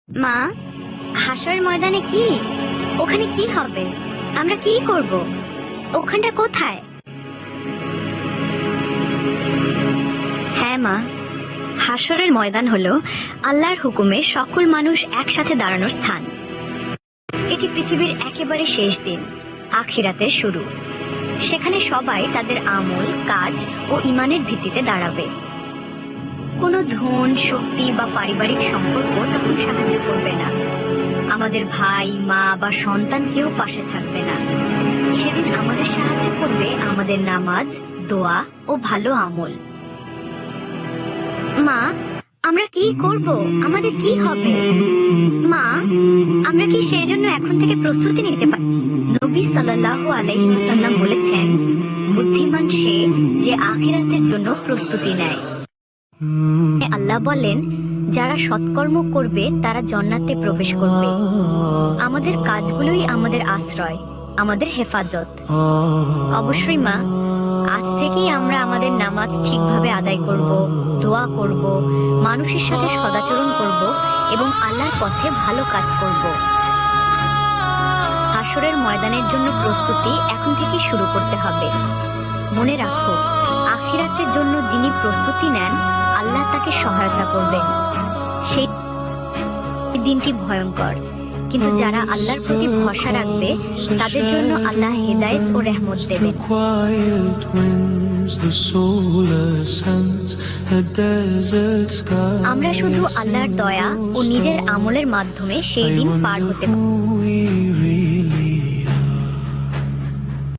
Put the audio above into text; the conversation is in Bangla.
মা, হাসরের ময়দানে কি? ওখানে কি হবে? আমরা কি করব? ওখানটা কোথায়? হ্যাঁ মা, হাসরের ময়দান হলো আল্লাহর হুকুমে সকল মানুষ একসাথে দাঁড়ানোর স্থান। এটি পৃথিবীর একেবারে শেষ দিন, আখিরাতের শুরু। সেখানে সবাই তাদের আমল, কাজ ও ঈমানের ভিত্তিতে দাঁড়াবে। কোনো ধন, শক্তি বা পারিবারিক সম্পর্ক তখন সাহায্য করবে না। আমাদের ভাই, মা বা সন্তান কেউ পাশে থাকবে না। সেদিন আমাদের সাহায্য করবে আমাদের নামাজ, দোয়া ও ভালো আমল। মা, আমরা কি করব? আমাদের কি হবে? মা, আমরা কি সেই জন্য এখন থেকে প্রস্তুতি নিতে পারি? নবী সাল্লাল্লাহু আলাইহি ওয়াসাল্লাম বলেছেন, বুদ্ধিমান সে যে আখিরাতের জন্য প্রস্তুতি নেয়। আল্লাহ বলেন, যারা সৎকর্ম করবে তারা জান্নাতে প্রবেশ করবে। আমাদের কাজগুলোই আমাদের আশ্রয়, আমাদের হেফাজত। অবশ্যই মা, আজ থেকেই আমরা আমাদের নামাজ ঠিকভাবে আদায় করব, দোয়া করব, মানুষের সাথে সদাচরণ করব এবং আল্লাহর পথে ভালো কাজ করব। হাসরের ময়দানের জন্য প্রস্তুতি এখন থেকেই শুরু করতে হবে। মনে রাখো, আখিরাতের জন্য যিনি প্রস্তুতি নেন, আল্লাহ তাকে সহায়তা করবেন। সেই দিনটি ভয়ঙ্কর, কিন্তু যারা আল্লাহর প্রতি ভরসা রাখবে তাদের জন্য আল্লাহ হেদায়েত ও রহমত দেবেন। আমরা শুধু আল্লাহর দয়া ও নিজের আমলের মাধ্যমে সেই দিন পার হতে পারি।